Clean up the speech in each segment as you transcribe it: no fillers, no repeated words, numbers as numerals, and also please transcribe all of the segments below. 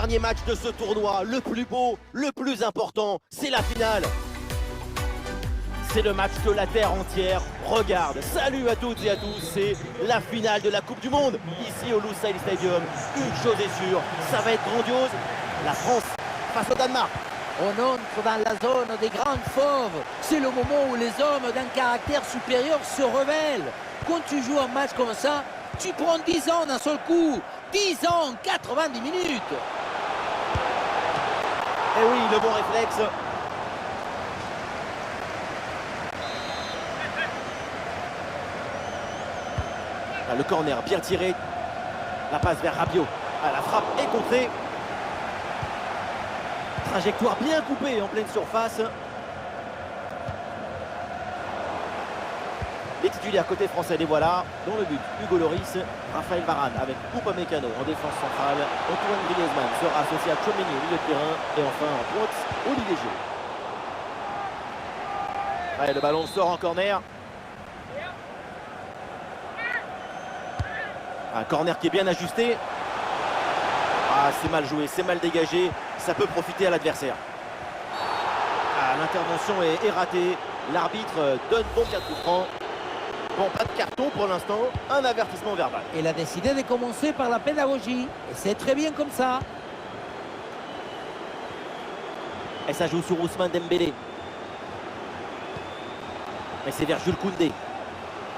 dernier match de ce tournoi, le plus beau, le plus important, c'est la finale. C'est le match que la terre entière regarde. Salut à toutes et à tous, c'est la finale de la Coupe du Monde. Ici au Lusail Stadium, une chose est sûre, ça va être grandiose. La France face au Danemark. On entre dans la zone des grandes fauves. C'est le moment où les hommes d'un caractère supérieur se révèlent. Quand tu joues un match comme ça, tu prends 10 ans d'un seul coup. 10 ans, 90 minutes. Et oui, le bon réflexe. Ah, le corner bien tiré. La passe vers Rabiot. Ah, la frappe est contrée. Trajectoire bien coupée en pleine surface. Les titulaires côté français, les voilà. Dans le but, Hugo Lloris, Raphaël Varane avec Upamecano en défense centrale. Antoine Griezmann sera associé à Tchouaméni au milieu de terrain. Et enfin en pointe, Olivier Giroud. Allez, le ballon sort en corner. Un corner qui est bien ajusté. Ah, c'est mal joué, c'est mal dégagé. Ça peut profiter à l'adversaire. Ah, l'intervention est ratée. L'arbitre donne donc un coup franc. Bon, pas de carton pour l'instant, un avertissement verbal. Il a décidé de commencer par la pédagogie. Et c'est très bien comme ça. Et ça joue sur Ousmane Dembélé. Et c'est vers Jules Koundé.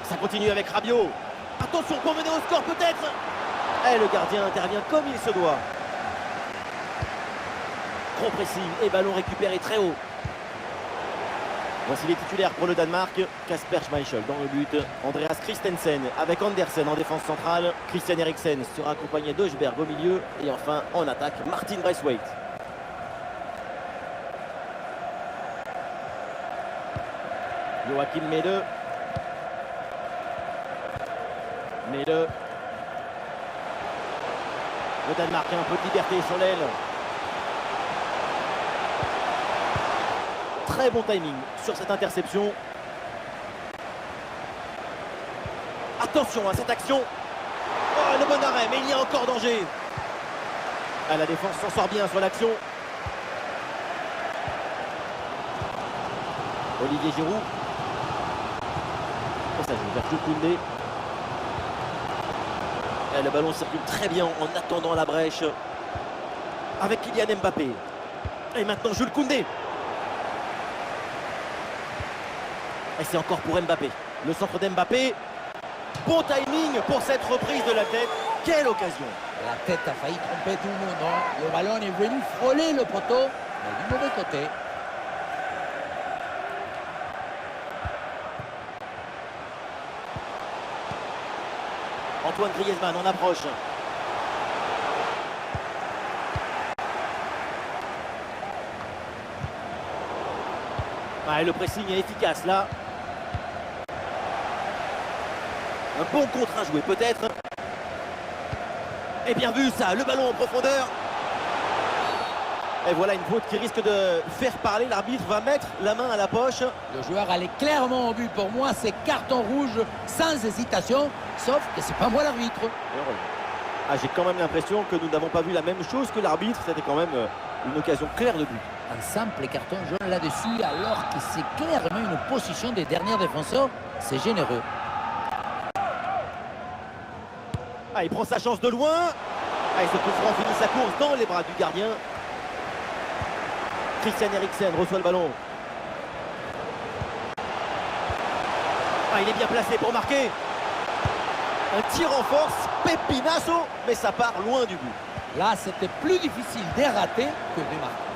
Ça continue avec Rabiot. Attention pour mener au score peut-être. Et le gardien intervient comme il se doit. Gros pressing et ballon récupéré très haut. Voici les titulaires pour le Danemark. Kasper Schmeichel dans le but. Andreas Christensen avec Andersen en défense centrale. Christian Eriksen sera accompagné d'Øjbjerg au milieu. Et enfin en attaque, Martin Braithwaite. Joachim Mele. Mele. Le Danemark a un peu de liberté sur l'aile. Très bon timing sur cette interception. Attention à cette action. Oh, le bon arrêt, mais il y a encore danger. Ah, la défense s'en sort bien sur l'action. Olivier Giroud. Et ça joue vers Jules Koundé. Et le ballon circule très bien en attendant la brèche. Avec Kylian Mbappé. Et maintenant Jules Koundé. Et c'est encore pour Mbappé. Le centre d'Mbappé. Bon timing pour cette reprise de la tête. Quelle occasion! La tête a failli tromper tout le monde. Hein. Le ballon est venu frôler le poteau, mais du mauvais côté. Antoine Griezmann en approche. Ah, et le pressing est efficace là. Un bon contre à jouer peut-être. Et bien vu ça, le ballon en profondeur. Et voilà une faute qui risque de faire parler. L'arbitre va mettre la main à la poche. Le joueur allait clairement au but. Pour moi, c'est carton rouge sans hésitation. Sauf que c'est pas moi l'arbitre. Ah, j'ai quand même l'impression que nous n'avons pas vu la même chose que l'arbitre. C'était quand même une occasion claire de but. Un simple carton jaune là-dessus, alors que c'est clairement une position des derniers défenseurs. C'est généreux. Ah, il prend sa chance de loin. Ah, et ce coup franc finit sa course dans les bras du gardien. Christian Eriksen reçoit le ballon. Ah, il est bien placé pour marquer. Un tir en force, pépinasso, mais ça part loin du but. Là, c'était plus difficile de rater que de marquer.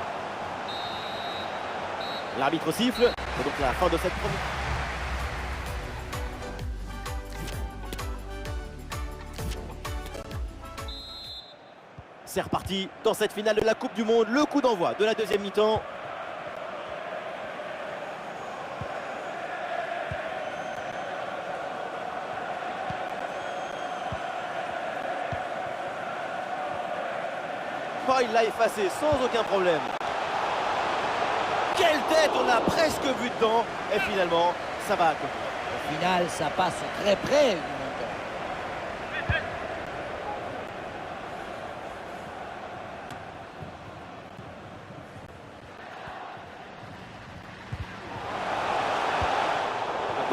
L'arbitre siffle. C'est donc la fin de cette première. C'est reparti dans cette finale de la Coupe du Monde. Le coup d'envoi de la deuxième mi-temps. Oh, il l'a effacé sans aucun problème. Quelle tête, on a presque vu dedans. Et finalement, ça va à côté. Au final, ça passe très près du montant.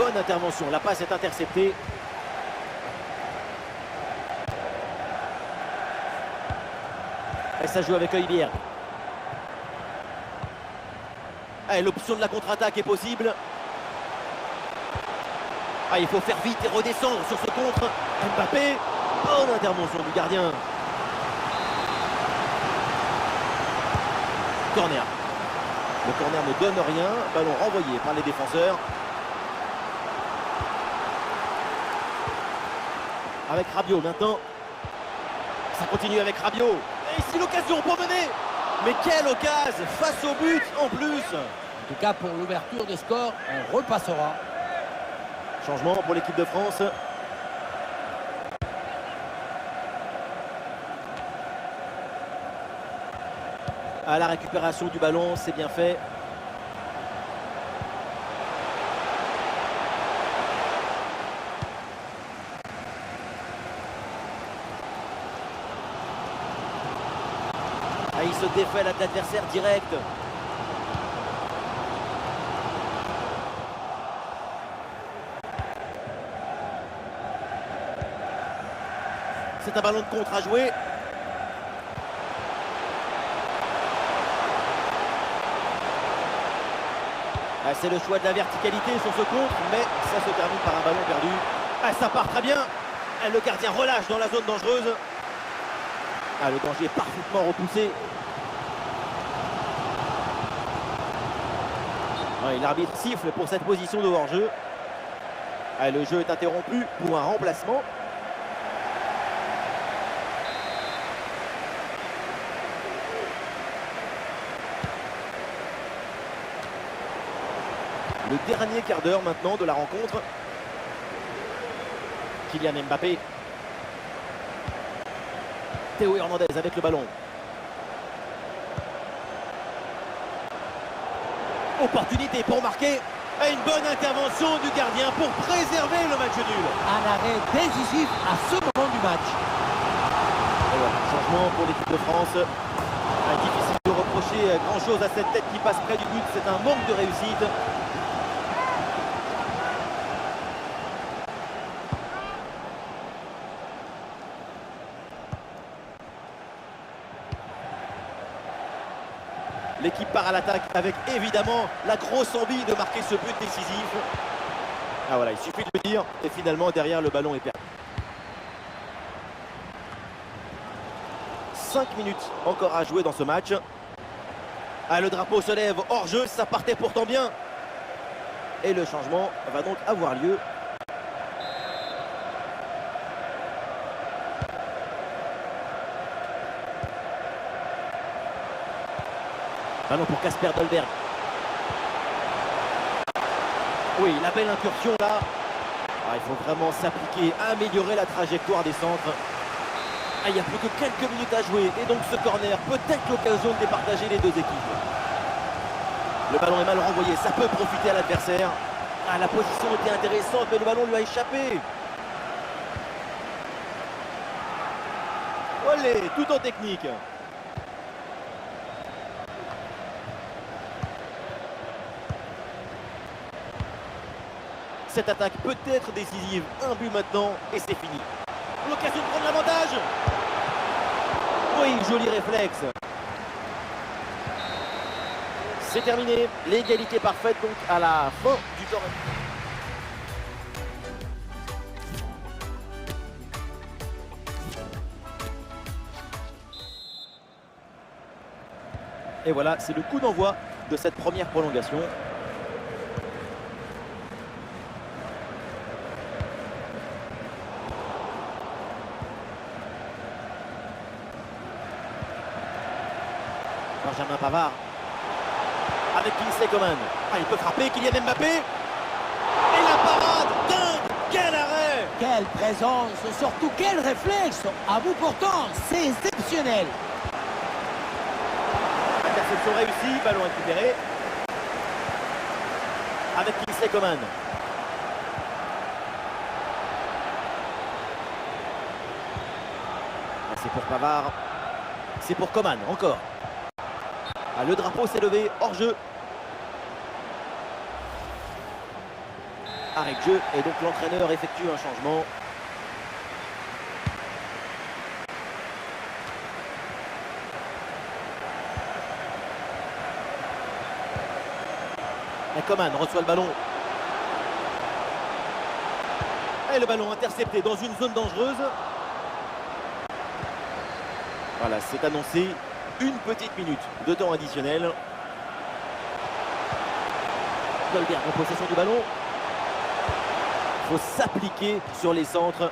bonne intervention. La passe est interceptée. Et ça joue avec Olivier. L'option de la contre-attaque est possible. Il faut faire vite et redescendre sur ce contre. Mbappé, bonne intervention du gardien. Corner. Le corner ne donne rien. Ballon renvoyé par les défenseurs. Avec Rabiot maintenant. Ça continue avec Rabiot. Et ici l'occasion pour mener. Mais quelle occasion face au but en plus. En tout cas, pour l'ouverture de score, on repassera. Changement pour l'équipe de France. À la récupération du ballon, c'est bien fait. Il se défait l'adversaire direct. C'est un ballon de contre à jouer. C'est le choix de la verticalité sur ce contre, mais ça se termine par un ballon perdu. Ça part très bien. Le gardien relâche dans la zone dangereuse. Le danger est parfaitement repoussé. L'arbitre siffle pour cette position de hors-jeu. Le jeu est interrompu pour un remplacement. Le dernier quart d'heure maintenant de la rencontre. Kylian Mbappé. Théo Hernandez avec le ballon. Opportunité pour marquer. Et une bonne intervention du gardien pour préserver le match nul. Un arrêt décisif à ce moment du match. Et voilà, changement pour l'équipe de France. Difficile de reprocher grand chose à cette tête qui passe près du but. C'est un manque de réussite. L'équipe part à l'attaque avec évidemment la grosse envie de marquer ce but décisif. Voilà, il suffit de le dire. Et finalement, derrière, le ballon est perdu. 5 minutes encore à jouer dans ce match. Le drapeau se lève hors jeu. Ça partait pourtant bien. Et le changement va donc avoir lieu. Ballon pour Kasper Dolberg. Oui, la belle incursion là. Il faut vraiment s'appliquer, améliorer la trajectoire des centres. Il n'y a plus que quelques minutes à jouer. Et donc ce corner, peut-être l'occasion de départager les deux équipes. Le ballon est mal renvoyé, ça peut profiter à l'adversaire. La position était intéressante, mais le ballon lui a échappé. Olé, tout en technique. Cette attaque peut être décisive. Un but maintenant et c'est fini. L'occasion de prendre l'avantage. Oui, joli réflexe. C'est terminé. L'égalité parfaite donc à la fin du temps. Et voilà, c'est le coup d'envoi de cette première prolongation. Benjamin Pavard avec Kingsley Coman. Il peut frapper, Kylian Mbappé. Et la parade, dingue. Quel arrêt. Quelle présence, surtout quel réflexe. À bout portant, c'est exceptionnel. Interception réussie, ballon récupéré. Avec Kingsley Coman. C'est pour Pavard. C'est pour Coman, encore. Le drapeau s'est levé, hors jeu. Arrêt de jeu et donc l'entraîneur effectue un changement. Et Coman reçoit le ballon. Et le ballon intercepté dans une zone dangereuse. Voilà, c'est annoncé. Une petite minute de temps additionnel. Dolberg en possession du ballon. Il faut s'appliquer sur les centres.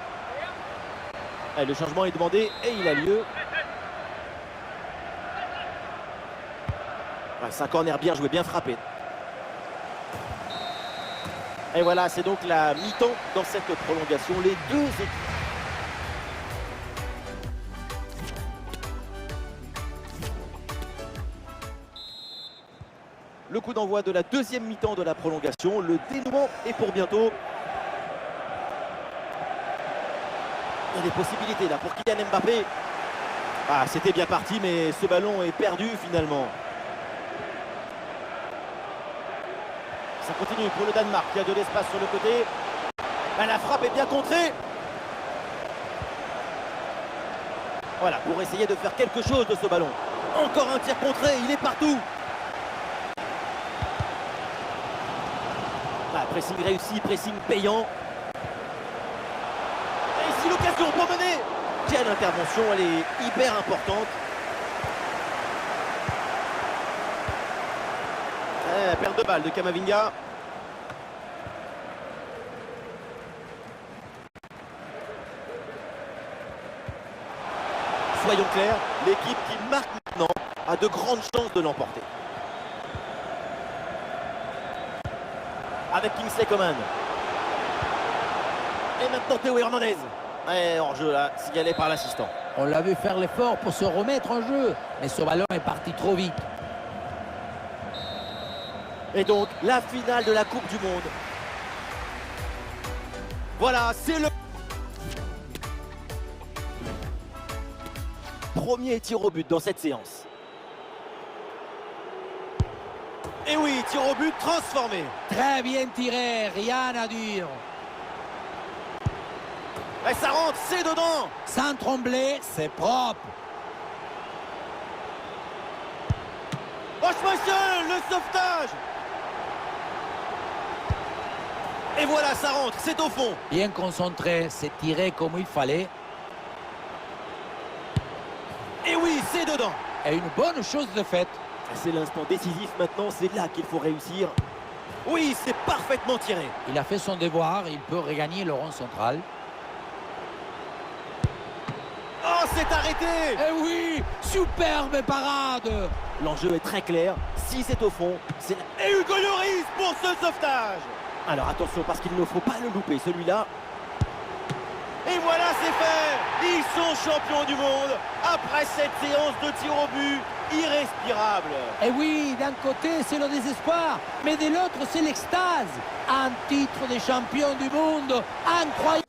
Et le changement est demandé et il a lieu. Ouais, c'est un corner bien joué, bien frappé. Et voilà, c'est donc la mi-temps dans cette prolongation. Les deux équipes. Le coup d'envoi de la deuxième mi-temps de la prolongation. Le dénouement est pour bientôt. Il y a des possibilités là pour Kylian Mbappé. Ah, c'était bien parti, mais ce ballon est perdu finalement. Ça continue pour le Danemark qui a de l'espace sur le côté. Ah, la frappe est bien contrée. Voilà, pour essayer de faire quelque chose de ce ballon. Encore un tir contré, il est partout. Ah, pressing réussi, pressing payant. Et ici l'occasion pour mener. Quelle intervention, elle est hyper importante. Perte de balle de Camavinga. Soyons clairs, l'équipe qui marque maintenant a de grandes chances de l'emporter. Avec Kingsley Coman. Et maintenant Théo Hernandez. Et hors-jeu là, signalé par l'assistant. On l'a vu faire l'effort pour se remettre en jeu, mais ce ballon est parti trop vite. Et donc, la finale de la Coupe du Monde. Voilà, c'est le premier tir au but dans cette séance. Et oui, tir au but transformé. Très bien tiré, rien à dire. Et ça rentre, c'est dedans. Sans trembler, c'est propre. Oh, le sauvetage. Et voilà, ça rentre, c'est au fond. Bien concentré, c'est tiré comme il fallait. Et oui, c'est dedans. Et une bonne chose de faite. C'est l'instant décisif maintenant, c'est là qu'il faut réussir. Oui, c'est parfaitement tiré. Il a fait son devoir, il peut regagner le rond central. Oh, c'est arrêté. Eh oui, superbe parade. L'enjeu est très clair, si c'est au fond, c'est... Et Hugo Lloris pour ce sauvetage. Alors attention, parce qu'il ne faut pas le louper, celui-là. Et voilà, c'est fait. Ils sont champions du monde après cette séance de tir au but irrespirable. Et oui, d'un côté, c'est le désespoir, mais de l'autre, c'est l'extase. Un titre de champion du monde incroyable.